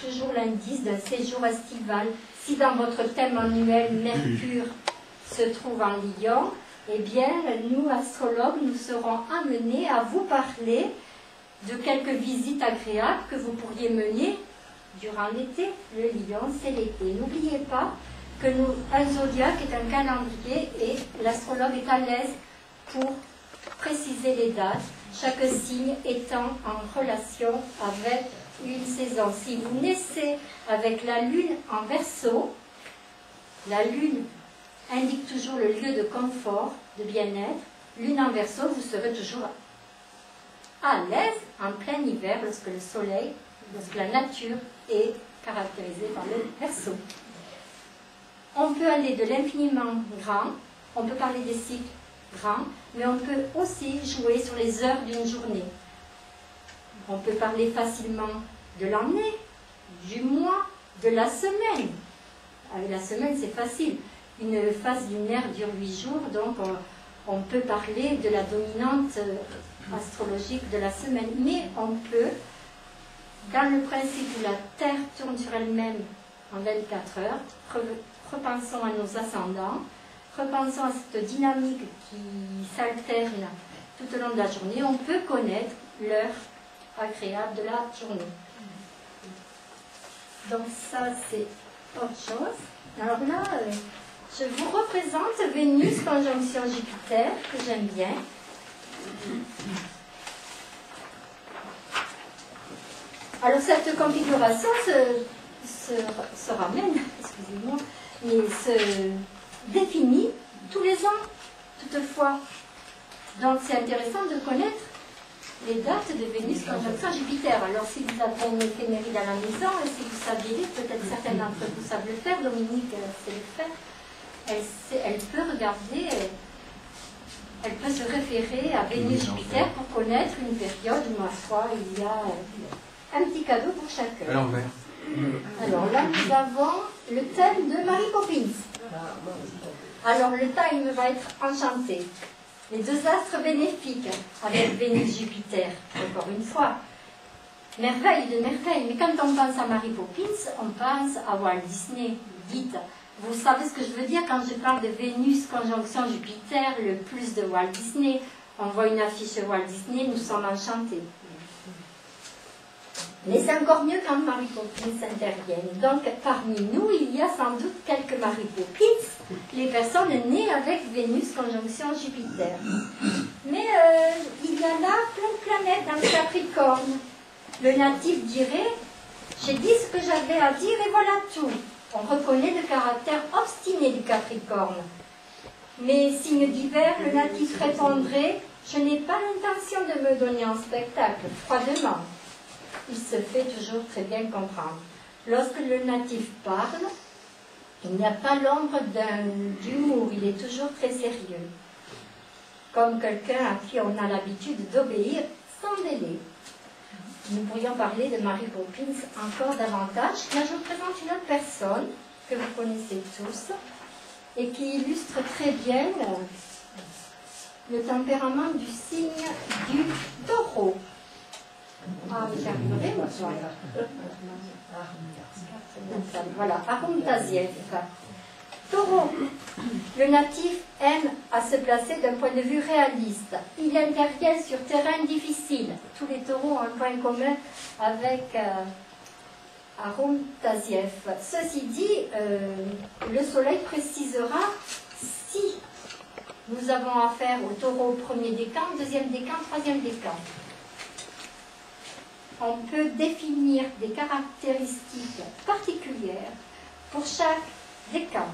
toujours l'indice d'un séjour estival. Si dans votre thème annuel, Mercure se trouve en Lion, eh bien, nous, astrologues, nous serons amenés à vous parler de quelques visites agréables que vous pourriez mener durant l'été. Le Lion, c'est l'été. N'oubliez pas que un zodiaque est un calendrier et l'astrologue est à l'aise pour préciser les dates, chaque signe étant en relation avec une saison. Si vous naissez avec la lune en Verseau, la lune indique toujours le lieu de confort, de bien-être. Lune en Verseau, vous serez toujours à l'aise en plein hiver lorsque le soleil, lorsque la nature est caractérisée par le Verseau. On peut aller de l'infiniment grand, on peut parler des cycles grands, mais on peut aussi jouer sur les heures d'une journée. On peut parler facilement de l'année, du mois, de la semaine. Avec la semaine, c'est facile. Une phase lunaire dure 8 jours, donc on peut parler de la dominante astrologique de la semaine. Mais on peut, dans le principe où la Terre tourne sur elle-même en 24 heures, repensons à nos ascendants, repensons à cette dynamique qui s'alterne tout au long de la journée, on peut connaître l'heure agréable de la journée. Donc ça, c'est autre chose. Alors là, je vous représente Vénus conjonction Jupiter, que j'aime bien. Alors cette configuration se ramène, excusez-moi, mais se définit tous les ans, toutefois. Donc c'est intéressant de connaître les dates de Vénus conjonction Jupiter. Alors si vous avez une éphéméride à la maison, et si vous saviez, peut-être certains d'entre vous savent le faire, Dominique sait le faire, elle peut regarder, elle peut se référer à Vénus Jupiter pour connaître une période où, ma foi, il y a un petit cadeau pour chacun. À l'envers. Alors là, nous avons le thème de Mary Poppins. Alors le thème va être enchanté. Les deux astres bénéfiques avec Vénus-Jupiter, encore une fois. Merveille de merveille. Mais quand on pense à Mary Poppins, on pense à Walt Disney. Dites, vous savez ce que je veux dire quand je parle de Vénus conjonction Jupiter, le plus de Walt Disney. On voit une affiche Walt Disney, nous sommes enchantés. Mais c'est encore mieux quand Mary Poppins interviennent. Donc, parmi nous, il y a sans doute quelques Mary Poppins, les personnes nées avec Vénus conjonction Jupiter. Mais il y a là plein de planètes dans le Capricorne. Le natif dirait, j'ai dit ce que j'avais à dire et voilà tout. On reconnaît le caractère obstiné du Capricorne. Mais signe d'hiver, le natif répondrait, je n'ai pas l'intention de me donner en spectacle, froidement. Il se fait toujours très bien comprendre. Lorsque le natif parle, il n'y a pas l'ombre d'humour, il est toujours très sérieux. Comme quelqu'un à qui on a l'habitude d'obéir sans délai. Nous pourrions parler de Mary Poppins encore davantage. Là, je vous présente une autre personne que vous connaissez tous et qui illustre très bien le tempérament du signe du taureau. Ah, j'y arriverai, moi. Voilà, Aruntaziev. Taureau. Le natif aime à se placer d'un point de vue réaliste. Il intervient sur terrain difficile. Tous les taureaux ont un point commun avec Aruntaziev. Ceci dit, le soleil précisera si nous avons affaire au taureau premier décan, deuxième décan, troisième décan. On peut définir des caractéristiques particulières pour chaque décan.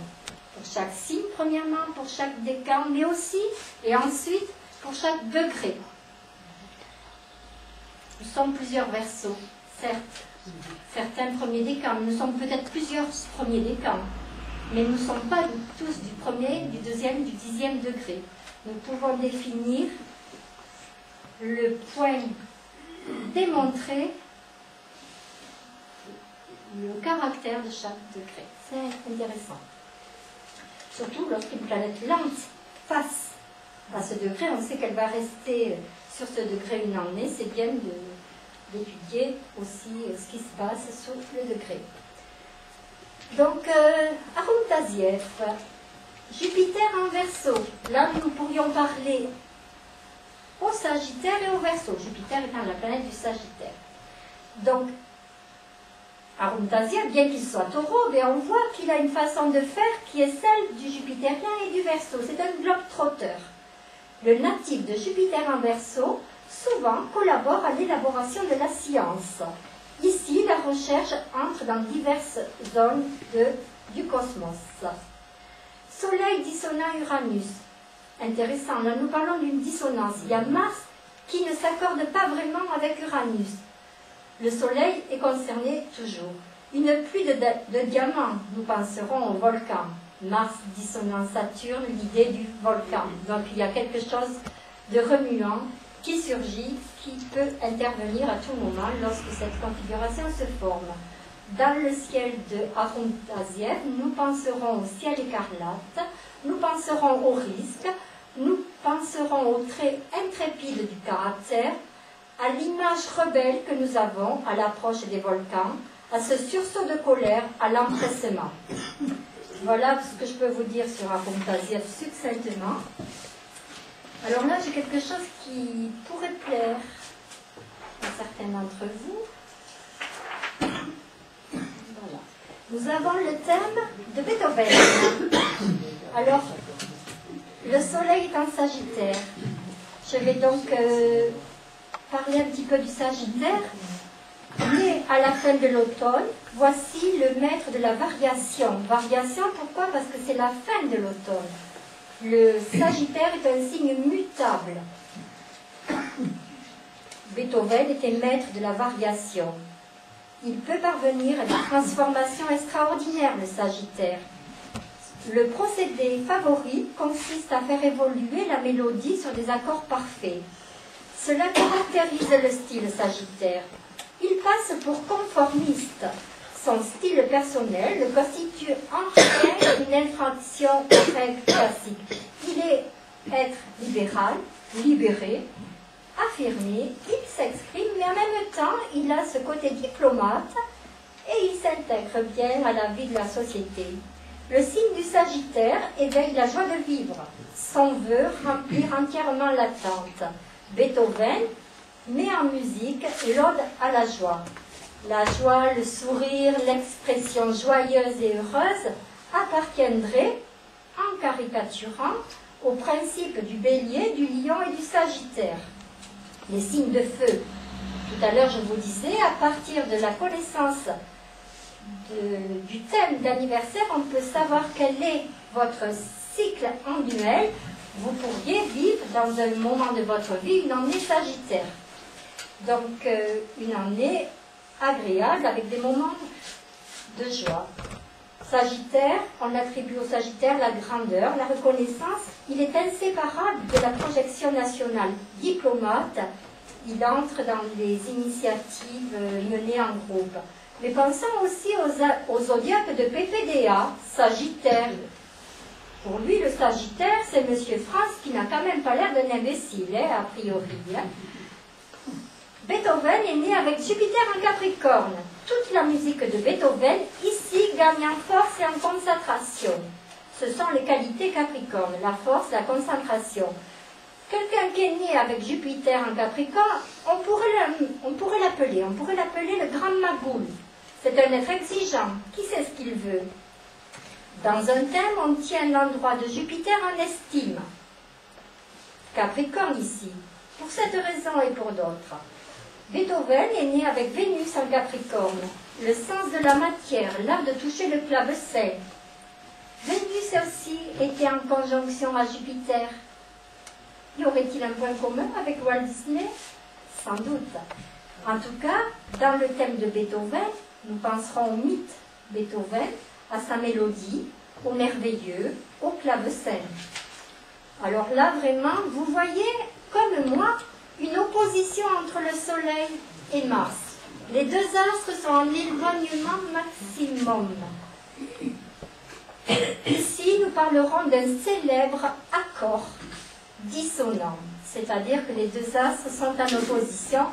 Pour chaque signe, premièrement, pour chaque décan, mais aussi, et ensuite, pour chaque degré. Nous sommes plusieurs Verseaux, certes. Certains premiers décans, nous sommes peut-être plusieurs premiers décans, mais nous ne sommes pas tous du premier, du deuxième, du 10e degré. Nous pouvons définir le point démontrer le caractère de chaque degré. C'est intéressant. Surtout lorsqu'une planète lente passe à ce degré, on sait qu'elle va rester sur ce degré une année. C'est bien d'étudier aussi ce qui se passe sous le degré. Donc, Arum Taziev, Jupiter en Verseau. Là, nous pourrions parler au Sagittaire et au Verseau. Jupiter étant la planète du Sagittaire. Donc, Arum Taziev, bien qu'il soit taureau, mais on voit qu'il a une façon de faire qui est celle du Jupitérien et du Verseau. C'est un globe-trotteur. Le natif de Jupiter en Verseau souvent collabore à l'élaboration de la science. Ici, la recherche entre dans diverses zones du cosmos. Soleil dissonant Uranus. Intéressant, là nous parlons d'une dissonance. Il y a Mars qui ne s'accorde pas vraiment avec Uranus. Le Soleil est concerné toujours. Une pluie de diamants, nous penserons au volcan. Mars dissonant Saturne, l'idée du volcan. Donc il y a quelque chose de remuant qui surgit, qui peut intervenir à tout moment lorsque cette configuration se forme. Dans le ciel de Arum Taziev, nous penserons au ciel écarlate, nous penserons au risque, nous penserons au trait intrépide du caractère, à l'image rebelle que nous avons à l'approche des volcans, à ce sursaut de colère, à l'empressement. Voilà ce que je peux vous dire sur Arum Taziev succinctement. Alors là, j'ai quelque chose qui pourrait plaire à certains d'entre vous. Voilà. Nous avons le thème de Beethoven. Alors, le soleil est en Sagittaire. Je vais donc parler un petit peu du Sagittaire. Né à la fin de l'automne, voici le maître de la variation. Variation, pourquoi? Parce que c'est la fin de l'automne. Le Sagittaire est un signe mutable. Beethoven était maître de la variation. Il peut parvenir à des transformations extraordinaires, le Sagittaire. Le procédé favori consiste à faire évoluer la mélodie sur des accords parfaits. Cela caractérise le style Sagittaire. Il passe pour conformiste. Son style personnel le constitue en rien une infraction aux règles classiques. Il est être libéral, libéré, affirmé, il s'exprime, mais en même temps, il a ce côté diplomate et il s'intègre bien à la vie de la société. Le signe du Sagittaire éveille la joie de vivre. Son vœu remplir entièrement l'attente. Beethoven met en musique l'ode à la joie. La joie, le sourire, l'expression joyeuse et heureuse appartiendraient, en caricaturant, au principe du bélier, du lion et du sagittaire. Les signes de feu. Tout à l'heure, je vous disais, à partir de la connaissance du thème d'anniversaire, on peut savoir quel est votre cycle annuel. Vous pourriez vivre dans un moment de votre vie une année sagittaire. Donc, une année agréable avec des moments de joie. Sagittaire, on attribue au Sagittaire la grandeur, la reconnaissance. Il est inséparable de la projection nationale. Diplomate, il entre dans les initiatives menées en groupe. Mais pensons aussi aux zodiaques de PPDA, Sagittaire. Pour lui, le Sagittaire, c'est Monsieur France qui n'a quand même pas l'air d'un imbécile, a priori. Beethoven est né avec Jupiter en Capricorne. Toute la musique de Beethoven, ici, gagne en force et en concentration. Ce sont les qualités Capricorne, la force, la concentration. Quelqu'un qui est né avec Jupiter en Capricorne, on pourrait l'appeler le grand Magoul. C'est un être exigeant, qui sait ce qu'il veut. Dans un thème, on tient l'endroit de Jupiter en estime. Capricorne ici, pour cette raison et pour d'autres. Beethoven est né avec Vénus en Capricorne, le sens de la matière, l'art de toucher le clavecin. Vénus aussi était en conjonction à Jupiter. Y aurait-il un point commun avec Walt Disney? Sans doute. En tout cas, dans le thème de Beethoven, nous penserons au mythe Beethoven, à sa mélodie, au merveilleux, au clavecin. Alors là, vraiment, vous voyez, comme moi, une opposition entre le Soleil et Mars. Les deux astres sont en éloignement maximum. Ici, nous parlerons d'un célèbre accord dissonant, c'est-à-dire que les deux astres sont en opposition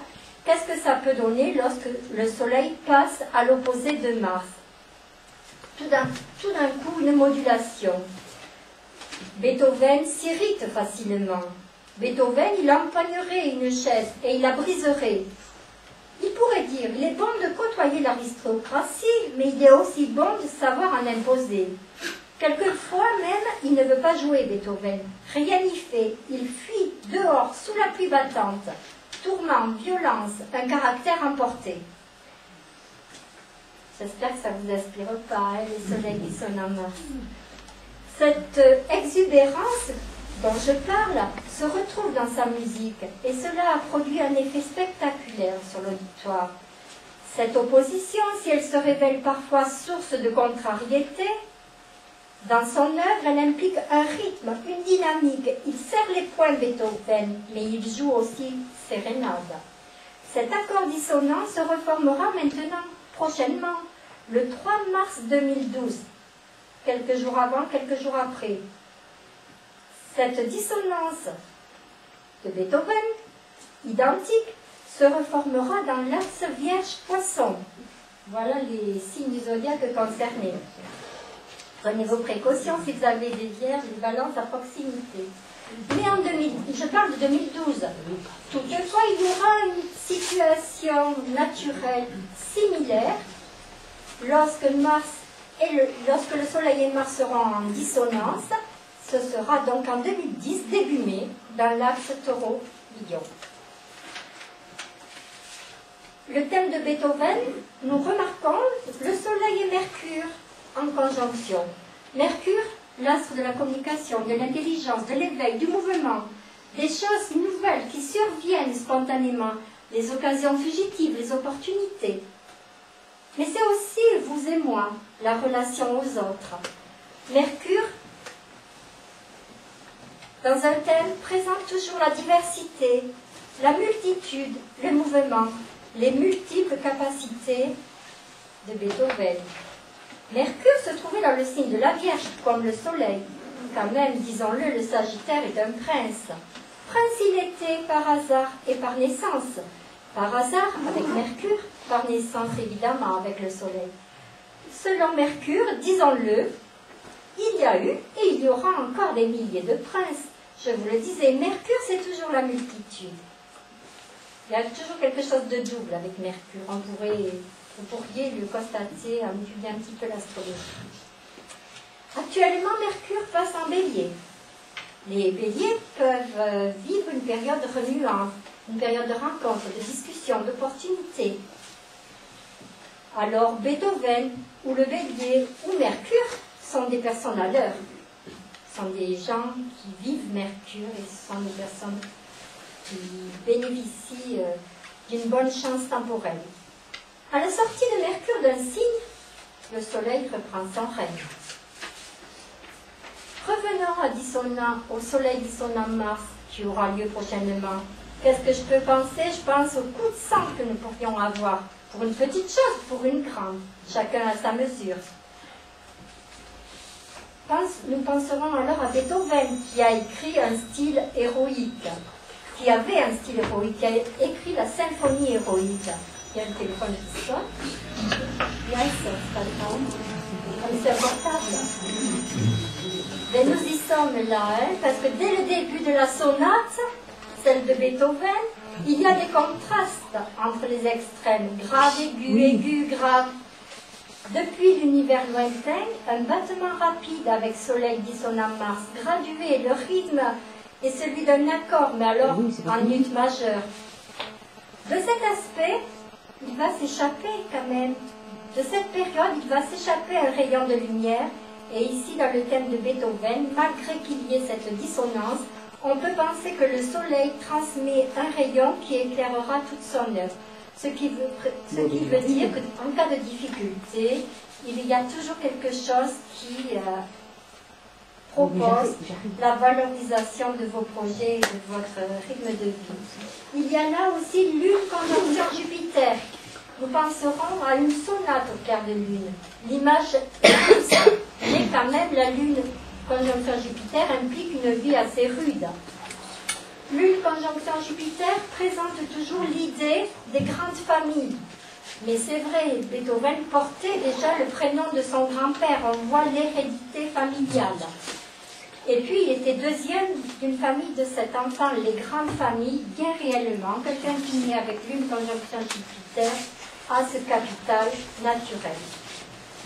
Qu'est-ce que ça peut donner lorsque le Soleil passe à l'opposé de Mars? Tout d'un coup, une modulation. Beethoven s'irrite facilement. Beethoven, il empoignerait une chaise et il la briserait. Il pourrait dire, il est bon de côtoyer l'aristocratie, mais il est aussi bon de savoir en imposer. Quelquefois même, il ne veut pas jouer Beethoven. Rien n'y fait. Il fuit dehors, sous la pluie battante. Tourment, violence, un caractère emporté. J'espère que ça ne vous inspire pas, hein, les soleils qui sonnent en Mars. Cette exubérance dont je parle se retrouve dans sa musique et cela a produit un effet spectaculaire sur l'auditoire. Cette opposition, si elle se révèle parfois source de contrariété, dans son œuvre, elle implique un rythme, une dynamique. Il serre les poings Beethoven, mais il joue aussi sérénade. Cet accord dissonant se reformera maintenant, prochainement, le 3 mars 2012, quelques jours avant, quelques jours après. Cette dissonance de Beethoven, identique, se reformera dans l'axe Vierge-Poisson. Voilà les signes du zodiaque concernés. Prenez vos précautions si vous avez des vierges, des balances à proximité. Mais en 2000, je parle de 2012. Toutefois, il y aura une situation naturelle similaire lorsque le Soleil et Mars seront en dissonance. Ce sera donc en 2010, début mai, dans l'axe Taureau-Lion. Le thème de Beethoven, nous remarquons le Soleil et Mercure en conjonction. Mercure, l'astre de la communication, de l'intelligence, de l'éveil, du mouvement, des choses nouvelles qui surviennent spontanément, les occasions fugitives, les opportunités. Mais c'est aussi vous et moi, la relation aux autres. Mercure, dans un thème, présente toujours la diversité, la multitude, le mouvement, les multiples capacités de Beethoven. Mercure se trouvait dans le signe de la Vierge, comme le Soleil. Quand même, disons-le, le Sagittaire est un prince. Prince il était par hasard et par naissance. Par hasard avec Mercure, par naissance évidemment avec le Soleil. Selon Mercure, disons-le, il y a eu et il y aura encore des milliers de princes. Je vous le disais, Mercure c'est toujours la multitude. Il y a toujours quelque chose de double avec Mercure. Vous pourriez le constater en étudiant un petit peu l'astrologie. Actuellement, Mercure passe en bélier. Les béliers peuvent vivre une période remuante, une période de rencontre, de discussion, d'opportunité. Alors Beethoven, ou le bélier, ou Mercure sont des personnes à l'heure. Ce sont des gens qui vivent Mercure et ce sont des personnes qui bénéficient d'une bonne chance temporelle. À la sortie de Mercure d'un signe, le Soleil reprend son règne. Revenons au Soleil dissonant Mars qui aura lieu prochainement. Qu'est-ce que je peux penser? Je pense au coup de sang que nous pourrions avoir. Pour une petite chose, pour une grande. Chacun à sa mesure. Nous penserons alors à Beethoven qui a écrit un style héroïque. Qui avait un style héroïque, qui a écrit la symphonie héroïque. Il y a le téléphone qui sonne. Yes, c'est un portable. Mais nous y sommes là, hein, parce que dès le début de la sonate, celle de Beethoven, il y a des contrastes entre les extrêmes, grave, aigu, aigu, grave. Depuis l'univers lointain, un battement rapide avec Soleil dissonant Mars, gradué, le rythme est celui d'un accord, mais alors en ut majeur. De cet aspect, il va s'échapper quand même. De cette période, il va s'échapper un rayon de lumière. Et ici, dans le thème de Beethoven, malgré qu'il y ait cette dissonance, on peut penser que le Soleil transmet un rayon qui éclairera toute son œuvre. Ce qui veut dire qu'en cas de difficulté, il y a toujours quelque chose qui propose la valorisation de vos projets et de votre rythme de vie. Il y a là aussi Lune conjonction Jupiter. Nous penserons à une sonate au clair de lune. L'image est douce, mais quand même la Lune conjonction Jupiter implique une vie assez rude. Lune conjonction Jupiter présente toujours l'idée des grandes familles. Mais c'est vrai, Beethoven portait déjà le prénom de son grand-père, on voit l'hérédité familiale. Et puis, il était deuxième d'une famille de 7 enfants, les grandes familles, bien réellement. Quelqu'un qui naît avec Lune conjonction Jupiter a ce capital naturel.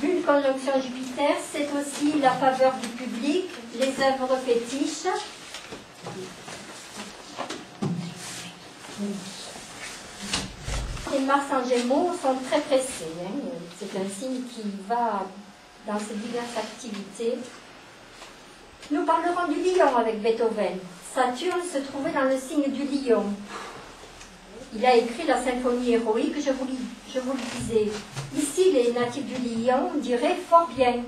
Lune conjonction Jupiter, c'est aussi la faveur du public, les œuvres fétiches. Les Mars en Gémeaux sont très pressés. C'est un signe qui va dans ses diverses activités. Nous parlerons du lion avec Beethoven. Saturne se trouvait dans le signe du lion. Il a écrit la symphonie héroïque, je vous le disais. Ici, les natifs du lion diraient fort bien,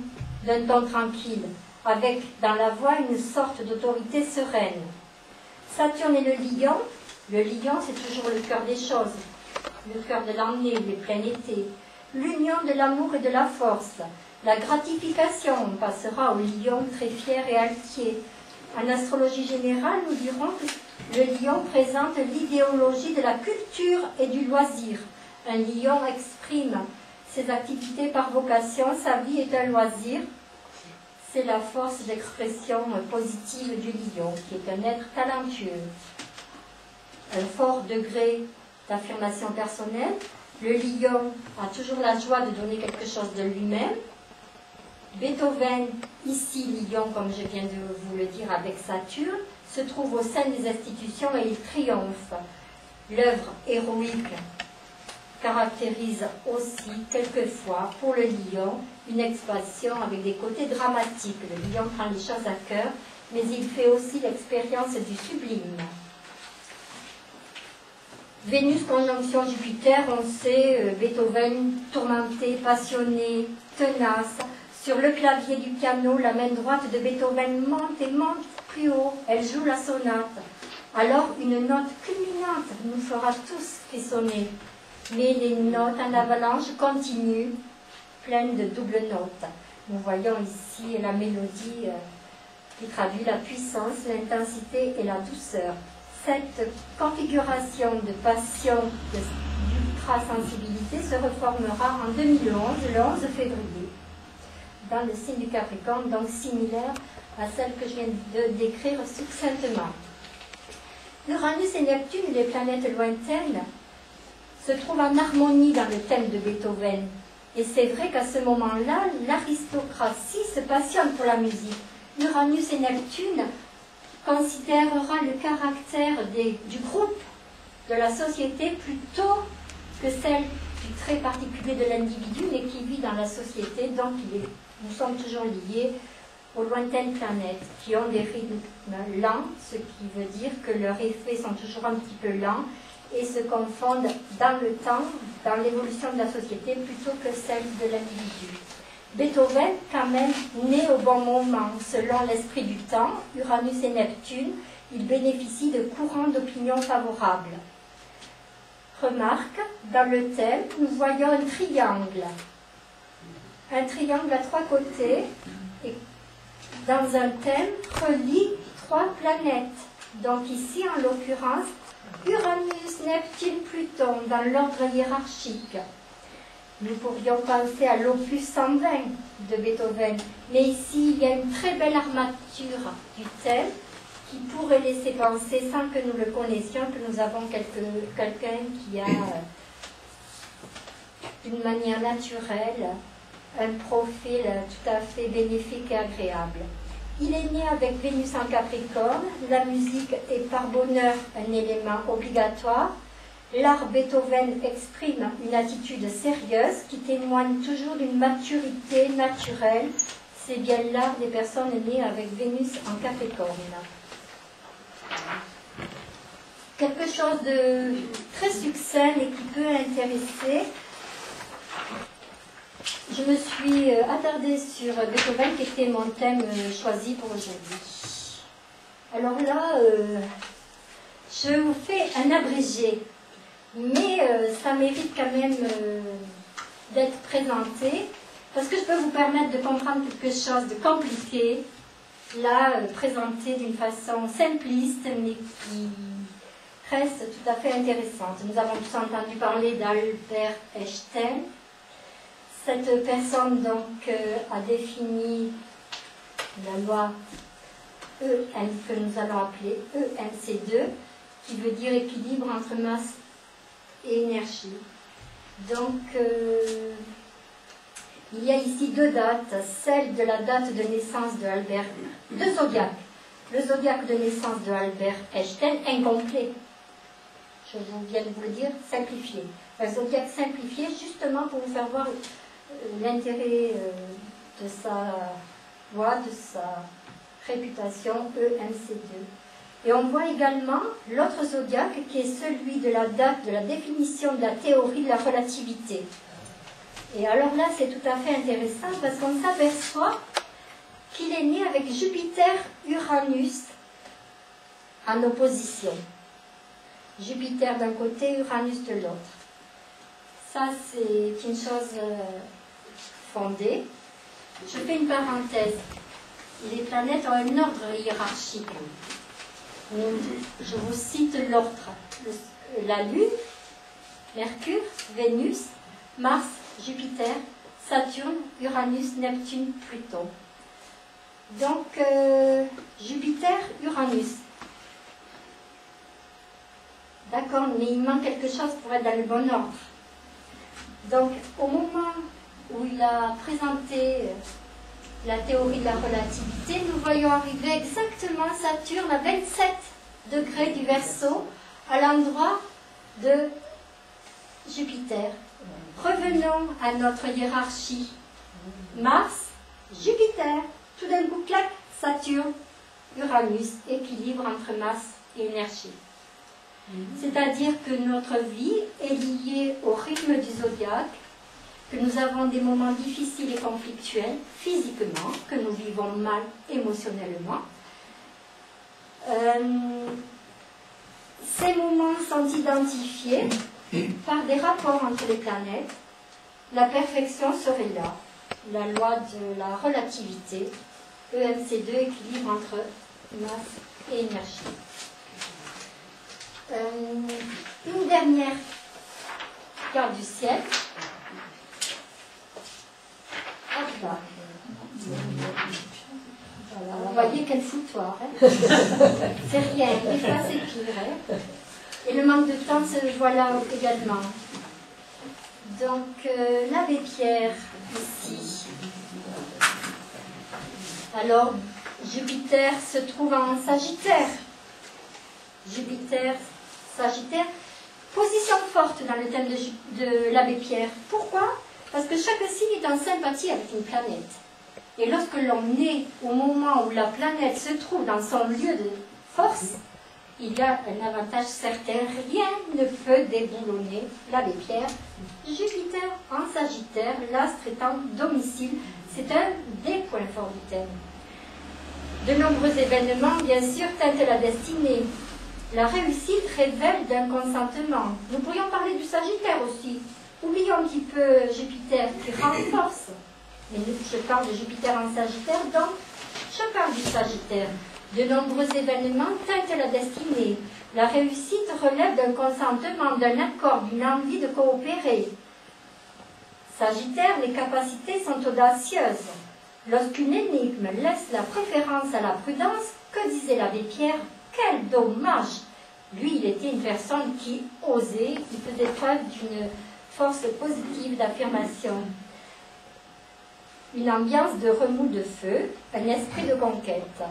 d'un ton tranquille, avec dans la voix une sorte d'autorité sereine. Saturne et le lion c'est toujours le cœur des choses, le cœur de l'année, les plein été, l'union de l'amour et de la force, la gratification, on passera au lion très fier et altier. En astrologie générale, nous dirons que le lion présente l'idéologie de la culture et du loisir. Un lion exprime ses activités par vocation, sa vie est un loisir. C'est la force d'expression positive du lion, qui est un être talentueux. Un fort degré d'affirmation personnelle. Le lion a toujours la joie de donner quelque chose de lui-même. Beethoven, ici lion, comme je viens de vous le dire avec Saturne, se trouve au sein des institutions et il triomphe. L'œuvre héroïque caractérise aussi quelquefois pour le lion une expression avec des côtés dramatiques. Le lion prend les choses à cœur, mais il fait aussi l'expérience du sublime. Vénus conjonction Jupiter, on sait, Beethoven tourmenté, passionné, tenace. Sur le clavier du piano, la main droite de Beethoven monte et monte plus haut. Elle joue la sonate. Alors, une note culminante nous fera tous frissonner. Mais les notes en avalanche continuent, pleines de doubles notes. Nous voyons ici la mélodie qui traduit la puissance, l'intensité et la douceur. Cette configuration de passion, d'ultra-sensibilité se reformera en 2011, le 11 février, dans le signe du Capricorne, donc similaire à celle que je viens de décrire succinctement. Uranus et Neptune, les planètes lointaines, se trouvent en harmonie dans le thème de Beethoven. Et c'est vrai qu'à ce moment-là, l'aristocratie se passionne pour la musique. Uranus et Neptune considérera le caractère du groupe, de la société, plutôt que celle du trait particulier de l'individu, mais qui vit dans la société. Donc nous sommes toujours liés aux lointaines planètes qui ont des rythmes lents, ce qui veut dire que leurs effets sont toujours un petit peu lents et se confondent dans le temps, dans l'évolution de la société, plutôt que celle de l'individu. Beethoven, quand même, né au bon moment, selon l'esprit du temps, Uranus et Neptune, il bénéficie de courants d'opinion favorables. Remarque, dans le thème, nous voyons un triangle. Un triangle à 3 côtés, et dans un thème, relie 3 planètes. Donc ici, en l'occurrence, Uranus, Neptune, Pluton, dans l'ordre hiérarchique. Nous pourrions penser à l'opus 120 de Beethoven, mais ici il y a une très belle armature du thème qui pourrait laisser penser, sans que nous le connaissions, que nous avons quelqu'un qui a d'une manière naturelle un profil tout à fait bénéfique et agréable. Il est né avec Vénus en Capricorne, la musique est par bonheur un élément obligatoire. L'art Beethoven exprime une attitude sérieuse qui témoigne toujours d'une maturité naturelle. C'est bien l'art des personnes nées avec Vénus en Capricorne. Quelque chose de très succinct et qui peut intéresser. Je me suis attardée sur Beethoven qui était mon thème choisi pour aujourd'hui. Alors là, je vous fais un abrégé. Mais ça mérite quand même d'être présenté, parce que je peux vous permettre de comprendre quelque chose de compliqué là présentée d'une façon simpliste, mais qui reste tout à fait intéressante. Nous avons tous entendu parler d'Albert Einstein. Cette personne donc a défini la loi que nous allons appeler EMC2, qui veut dire équilibre entre masse et énergie. Donc, il y a ici deux dates, celle de la date de naissance de Albert, deux zodiaques. Le zodiaque de naissance de Albert Einstein, incomplet. Je viens de vous le dire, simplifié. Un zodiaque simplifié, justement pour vous faire voir l'intérêt de sa loi, de sa réputation EMC2. Et on voit également l'autre zodiaque qui est celui de la date de la définition de la théorie de la relativité. Et alors là, c'est tout à fait intéressant parce qu'on s'aperçoit qu'il est né avec Jupiter-Uranus en opposition. Jupiter d'un côté, Uranus de l'autre. Ça, c'est une chose fondée. Je fais une parenthèse. Les planètes ont un ordre hiérarchique. Je vous cite l'ordre. La Lune, Mercure, Vénus, Mars, Jupiter, Saturne, Uranus, Neptune, Pluton. Donc, Jupiter, Uranus. D'accord, mais il manque quelque chose pour être dans le bon ordre. Donc, au moment où il a présenté la théorie de la relativité, nous voyons arriver exactement Saturne à 27 degrés du Verseau, à l'endroit de Jupiter. Revenons à notre hiérarchie. Mars, Jupiter, tout d'un coup, clac, Saturne, Uranus, équilibre entre masse et énergie. C'est-à-dire que notre vie est liée au rythme du zodiaque, que nous avons des moments difficiles et conflictuels physiquement, que nous vivons mal émotionnellement. Ces moments sont identifiés par des rapports entre les planètes. La perfection serait là. La loi de la relativité, EMC2, équilibre entre masse et énergie. Une dernière carte du ciel. Hop là. Voilà, vous voyez quel foutoir. Hein. C'est rien, des fois c'est pire. Hein. Et le manque de temps se voit là également. Donc, l'abbé Pierre, ici. Alors, Jupiter se trouve en Sagittaire. Jupiter, Sagittaire, position forte dans le thème de l'abbé Pierre. Pourquoi? Parce que chaque signe est en sympathie avec une planète. Et lorsque l'on est au moment où la planète se trouve dans son lieu de force, il y a un avantage certain. Rien ne peut déboulonner l'abbé Pierre. Jupiter en Sagittaire, l'astre étant domicile, c'est un des points forts du thème. De nombreux événements, bien sûr, teintent la destinée. La réussite révèle d'un consentement. Nous pourrions parler du Sagittaire aussi. Oublions un petit peu Jupiter qui renforce. Mais je parle de Jupiter en Sagittaire, donc je parle du Sagittaire. De nombreux événements teintent la destinée. La réussite relève d'un consentement, d'un accord, d'une envie de coopérer. Sagittaire, les capacités sont audacieuses. Lorsqu'une énigme laisse la préférence à la prudence, que disait l'abbé Pierre? Quel dommage! Lui, il était une personne qui osait, qui faisait preuve d'une force positive d'affirmation. Une ambiance de remous de feu, un esprit de conquête.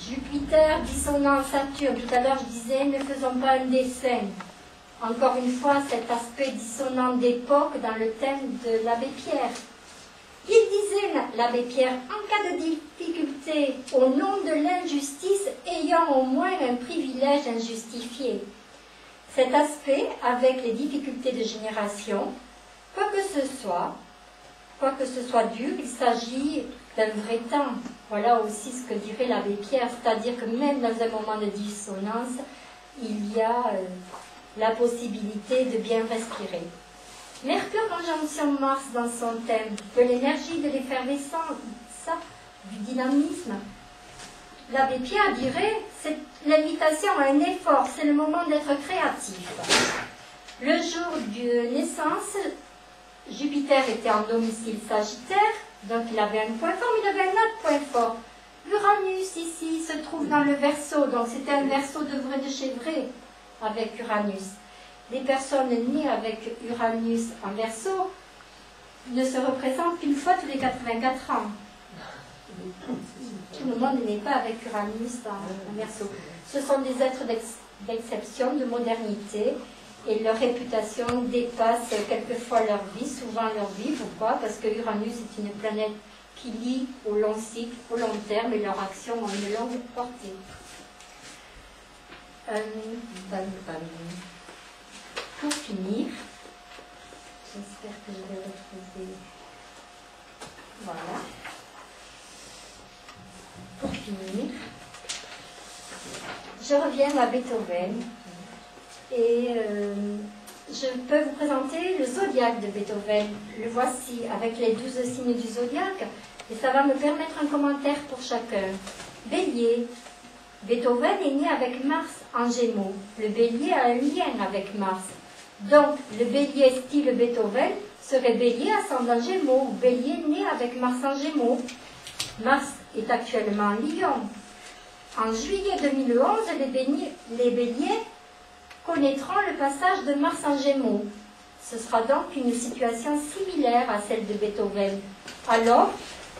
Jupiter, dissonant Saturne. Tout à l'heure, je disais, ne faisons pas un dessin. Encore une fois, cet aspect dissonant d'époque dans le thème de l'abbé Pierre. Il disait, l'abbé Pierre, en cas de difficulté, au nom de l'injustice, ayant au moins un privilège injustifié. Cet aspect, avec les difficultés de génération, quoi que ce soit dur, il s'agit d'un vrai temps. Voilà aussi ce que dirait l'abbé Pierre, c'est-à-dire que même dans un moment de dissonance, il y a la possibilité de bien respirer. Mercure conjonction Mars dans son thème, de l'énergie, de l'effervescence, du dynamisme. L'abbé Pierre dirait, c'est l'invitation à un effort, c'est le moment d'être créatif. Le jour de naissance, Jupiter était en domicile Sagittaire, donc il avait un point fort, mais il avait un autre point fort. Uranus, ici, se trouve dans le Verseau, donc c'était un Verseau de vrai de chez vrai avec Uranus. Les personnes nées avec Uranus en Verseau ne se représentent qu'une fois tous les 84 ans. Tout le monde n'est pas avec Uranus en Verseau. Ce sont des êtres d'exception, de modernité, et leur réputation dépasse quelquefois leur vie, souvent leur vie. Pourquoi? Parce que Uranus est une planète qui lie au long cycle, au long terme, et leur action a une longue portée. Pour finir, j'espère que je vais retrouver. Voilà. Pour finir, je reviens à Beethoven et je peux vous présenter le zodiaque de Beethoven. Le voici avec les 12 signes du zodiaque et ça va me permettre un commentaire pour chacun. Bélier. Beethoven est né avec Mars en Gémeaux. Le Bélier a un lien avec Mars. Donc, le Bélier style Beethoven serait Bélier ascendant Gémeaux, ou Bélier né avec Mars en Gémeaux. Mars est actuellement en Lion. En juillet 2011, les Béliers connaîtront le passage de Mars en Gémeaux. Ce sera donc une situation similaire à celle de Beethoven. Alors,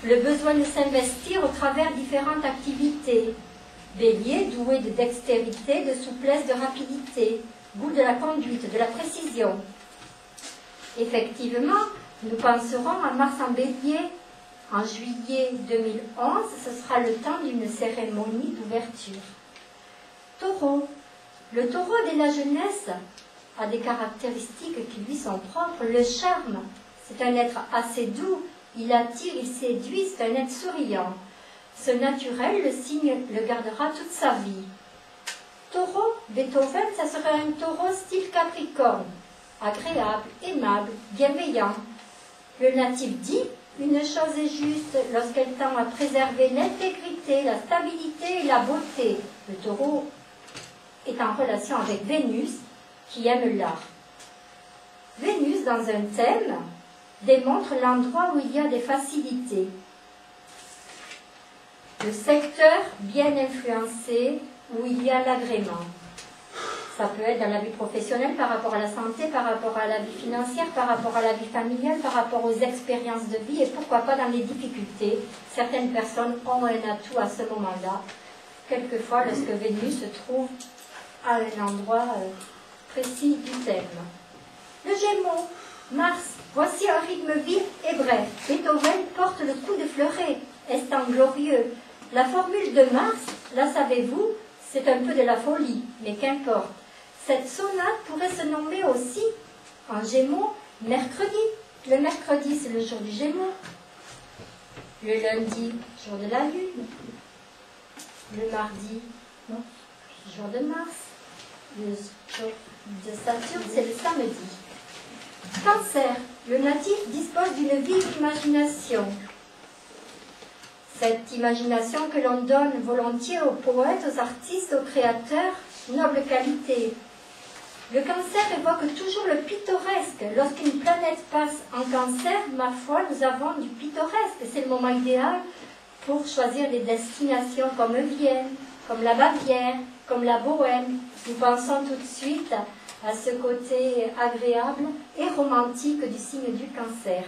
le besoin de s'investir au travers différentes activités. Bélier doué de dextérité, de souplesse, de rapidité, goût de la conduite, de la précision. Effectivement, nous penserons à Mars en Bélier. En juillet 2011, ce sera le temps d'une cérémonie d'ouverture. Taureau. Le taureau dès la jeunesse a des caractéristiques qui lui sont propres. Le charme, c'est un être assez doux, il attire, il séduit, c'est un être souriant. Ce naturel, le signe le gardera toute sa vie. Taureau, Beethoven, ça serait un taureau style Capricorne, agréable, aimable, bienveillant. Le natif dit, une chose est juste lorsqu'elle tend à préserver l'intégrité, la stabilité et la beauté. Le taureau est en relation avec Vénus, qui aime l'art. Vénus, dans un thème, démontre l'endroit où il y a des facilités. Le secteur bien influencé, où il y a l'agrément. Ça peut être dans la vie professionnelle, par rapport à la santé, par rapport à la vie financière, par rapport à la vie familiale, par rapport aux expériences de vie, et pourquoi pas dans les difficultés. Certaines personnes ont un atout à ce moment-là. Quelquefois, lorsque Vénus se trouve à un endroit précis du thème. Le Gémeaux, Mars, voici un rythme vif et bref. Beethoven porte le coup de fleuret, instant glorieux. La formule de Mars, la savez-vous, c'est un peu de la folie, mais qu'importe. Cette sonate pourrait se nommer aussi, en Gémeaux, mercredi. Le mercredi, c'est le jour du Gémeaux. Le lundi, jour de la Lune. Le mardi, non, jour de Mars. Le jour de Saturne, c'est le samedi. Cancer, le natif dispose d'une vive imagination. Cette imagination que l'on donne volontiers aux poètes, aux artistes, aux créateurs, noble qualité. Le cancer évoque toujours le pittoresque. Lorsqu'une planète passe en cancer, ma foi, nous avons du pittoresque. C'est le moment idéal pour choisir des destinations comme Vienne, comme la Bavière, comme la Bohème. Nous pensons tout de suite à ce côté agréable et romantique du signe du cancer.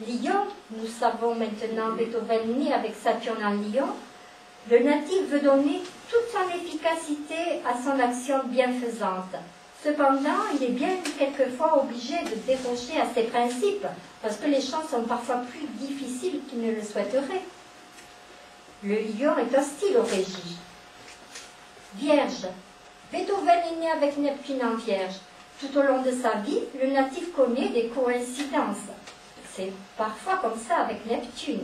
Lion, nous savons maintenant Beethoven né avec Saturne en Lion. Le natif veut donner toute son efficacité à son action bienfaisante. Cependant, il est bien quelquefois obligé de déroger à ses principes, parce que les choses sont parfois plus difficiles qu'il ne le souhaiterait. Le lion est hostile au régis. Vierge. Beethoven est né avec Neptune en Vierge. Tout au long de sa vie, le natif connaît des coïncidences. C'est parfois comme ça avec Neptune,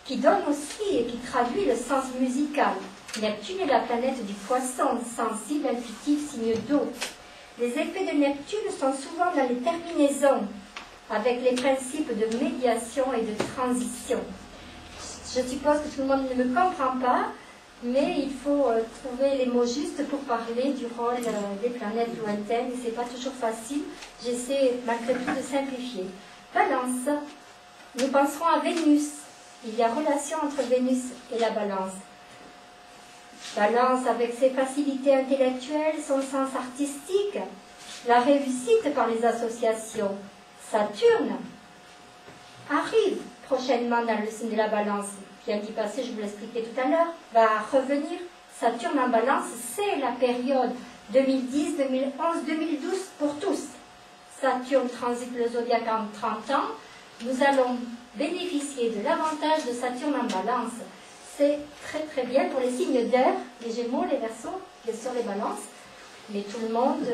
qui donne aussi et qui traduit le sens musical. Neptune est la planète du poisson, sensible, intuitif, signe d'eau. Les effets de Neptune sont souvent dans les terminaisons, avec les principes de médiation et de transition. Je suppose que tout le monde ne me comprend pas, mais il faut trouver les mots justes pour parler du rôle des planètes lointaines, et ce n'est pas toujours facile. J'essaie malgré tout de simplifier. Balance, nous penserons à Vénus. Il y a relation entre Vénus et la balance. Balance avec ses facilités intellectuelles, son sens artistique, la réussite par les associations. Saturne arrive prochainement dans le signe de la balance. Bien dit passé, je vous l'expliquais tout à l'heure, va revenir. Saturne en balance, c'est la période 2010, 2011, 2012 pour tous. Saturne transite le zodiaque en 30 ans. Nous allons bénéficier de l'avantage de Saturne en balance. C'est très très bien pour les signes d'air, les Gémeaux, les Verseaux, bien sûr les balances. Mais tout le monde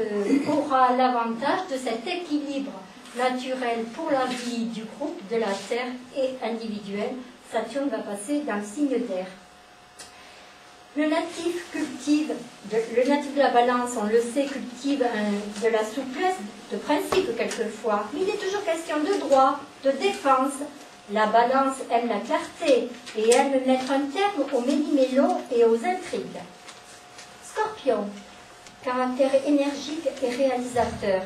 aura l'avantage de cet équilibre naturel pour la vie du groupe, de la Terre et individuelle. Saturne va passer dans le signe d'air. Le natif de la balance, on le sait, cultive de la souplesse de principe quelquefois. Mais il est toujours question de droit, de défense. La balance aime la clarté et aime mettre un terme aux méli-mélos et aux intrigues. Scorpion, caractère énergique et réalisateur.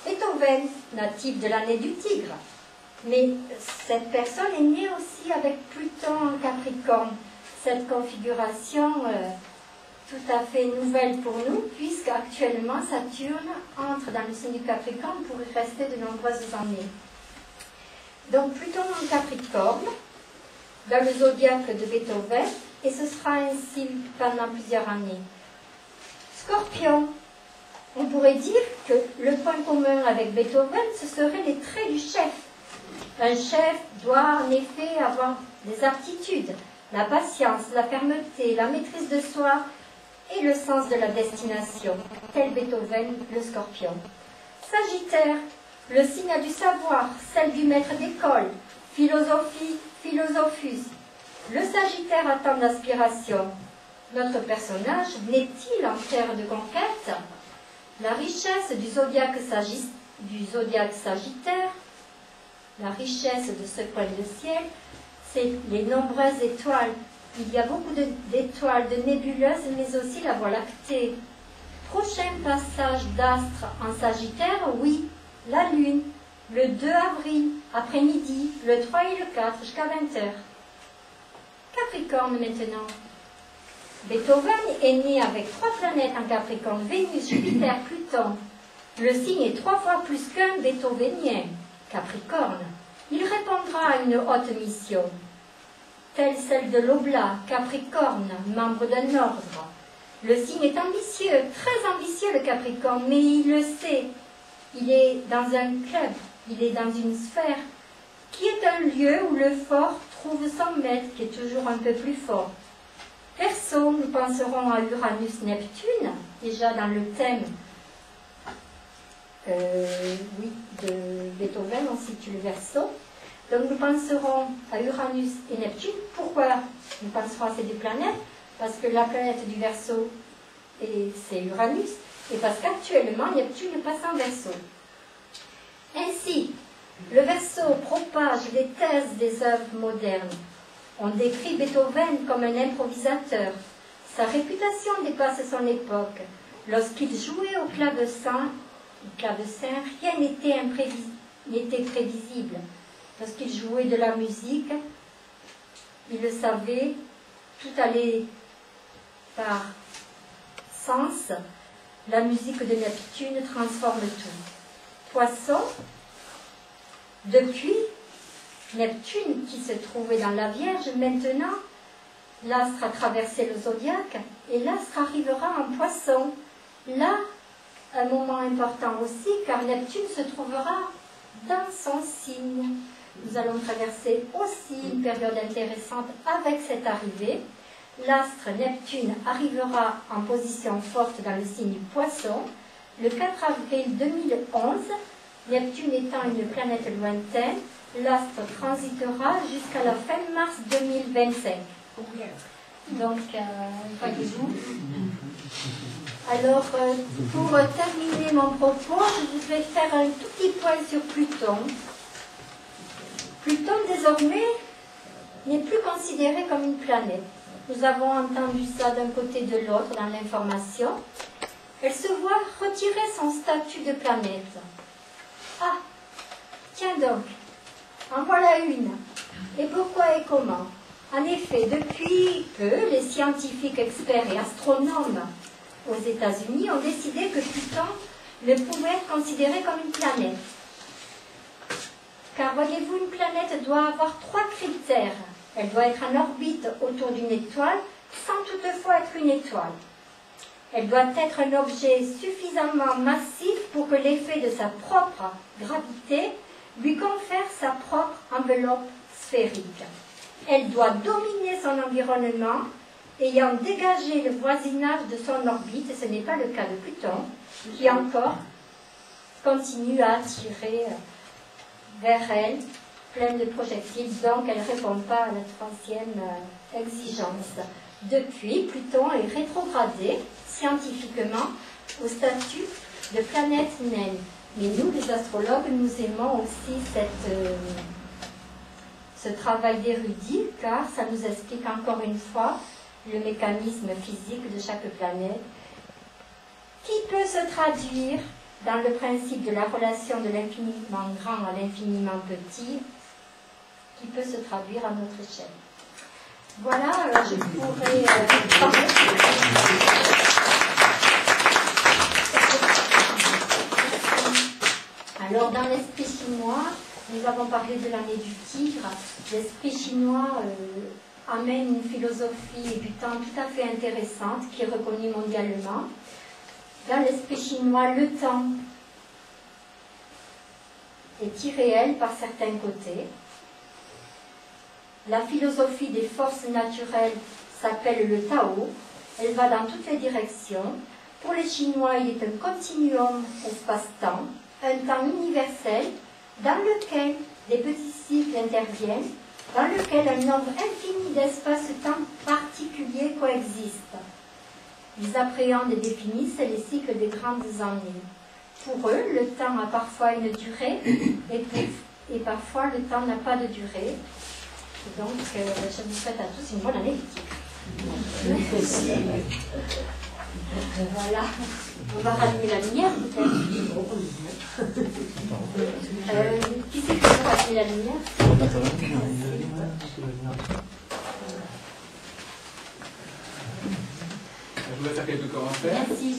Beethoven, natif de l'année du tigre. Mais cette personne est née aussi avec Pluton en Capricorne. Cette configuration tout à fait nouvelle pour nous, puisque actuellement Saturne entre dans le signe du Capricorne pour y rester de nombreuses années. Donc Pluton en Capricorne, dans le zodiaque de Beethoven, et ce sera ainsi pendant plusieurs années. Scorpion, on pourrait dire que le point commun avec Beethoven, ce seraient les traits du chef. Un chef doit en effet avoir des aptitudes, la patience, la fermeté, la maîtrise de soi et le sens de la destination, tel Beethoven, le Scorpion. Sagittaire, le signe du savoir, celle du maître d'école, philosophie, philosophus. Le Sagittaire attend l'aspiration. Notre personnage n'est-il en terre de conquête? La richesse du zodiaque Sagittaire, la richesse de ce coin de ciel, c'est les nombreuses étoiles. Il y a beaucoup d'étoiles, de nébuleuses, mais aussi la Voie lactée. Prochain passage d'astre en Sagittaire, oui, la Lune, le 2 avril, après-midi, le 3 et le 4, jusqu'à 20h. Capricorne maintenant. Beethoven est né avec 3 planètes en Capricorne, Vénus, Jupiter, Pluton. Le signe est 3 fois plus qu'un Beethovenien, Capricorne. Il répondra à une haute mission, telle celle de l'Oblat, Capricorne, membre d'un ordre. Le signe est ambitieux, très ambitieux le Capricorne, mais il le sait. Il est dans un club, il est dans une sphère, qui est un lieu où le fort trouve son maître, qui est toujours un peu plus fort. Verseau, nous penserons à Uranus-Neptune, déjà dans le thème de Beethoven, on situe le Verseau. Donc nous penserons à Uranus et Neptune. Pourquoi nous penserons à ces deux planètes? Parce que la planète du Verseau, c'est Uranus, et parce qu'actuellement Neptune passe en Verseau. Ainsi, le Verseau propage les thèses des œuvres modernes. On décrit Beethoven comme un improvisateur. Sa réputation dépasse son époque. Lorsqu'il jouait au clavecin, rien n'était prévisible. Lorsqu'il jouait de la musique, il le savait, tout allait par sens. La musique de Neptune transforme tout. Poisson, depuis Neptune qui se trouvait dans la Vierge, maintenant l'astre a traversé le zodiaque et l'astre arrivera en Poisson. Là, un moment important aussi, car Neptune se trouvera dans son signe. Nous allons traverser aussi une période intéressante avec cette arrivée. L'astre Neptune arrivera en position forte dans le signe Poisson le 4 avril 2011. Neptune étant une planète lointaine, l'astre transitera jusqu'à la fin mars 2025. Donc, voyez-vous. Alors, pour terminer mon propos, je voudrais faire un tout petit point sur Pluton. Pluton, désormais, n'est plus considérée comme une planète. Nous avons entendu ça d'un côté et de l'autre dans l'information. Elle se voit retirer son statut de planète. Ah, tiens donc, en voilà une. Et pourquoi et comment? En effet, depuis peu, les scientifiques experts et astronomes aux États-Unis ont décidé que Pluton ne pouvait être considéré comme une planète. Car voyez-vous, une planète doit avoir 3 critères. Elle doit être en orbite autour d'une étoile, sans toutefois être une étoile. Elle doit être un objet suffisamment massif pour que l'effet de sa propre gravité lui confère sa propre enveloppe sphérique. Elle doit dominer son environnement, ayant dégagé le voisinage de son orbite, et ce n'est pas le cas de Pluton, qui encore continue à attirer vers elle pleine de projectiles, donc elle ne répond pas à la 3e exigence. Depuis, Pluton est rétrogradé scientifiquement au statut de planète naine. Mais nous, les astrologues, nous aimons aussi ce travail d'érudit, car ça nous explique encore une fois le mécanisme physique de chaque planète, qui peut se traduire dans le principe de la relation de l'infiniment grand à l'infiniment petit, qui peut se traduire à notre échelle. Voilà, je pourrais parler. Alors, dans l'esprit chinois, nous avons parlé de l'année du tigre. L'esprit chinois amène une philosophie du temps tout à fait intéressante, qui est reconnue mondialement. Dans l'esprit chinois, le temps est irréel par certains côtés. La philosophie des forces naturelles s'appelle le Tao. Elle va dans toutes les directions. Pour les Chinois, il est un continuum espace-temps, un temps universel dans lequel des petits cycles interviennent, dans lequel un nombre infini d'espaces-temps particuliers coexistent. Ils appréhendent et définissent les cycles des grandes années. Pour eux, le temps a parfois une durée et parfois le temps n'a pas de durée. Et donc, je vous souhaite à tous une bonne année. Voilà. On va rallumer la lumière, peut-être. Qui c'est qui va rallumer la lumière? Je voudrais faire quelques commentaires. Merci.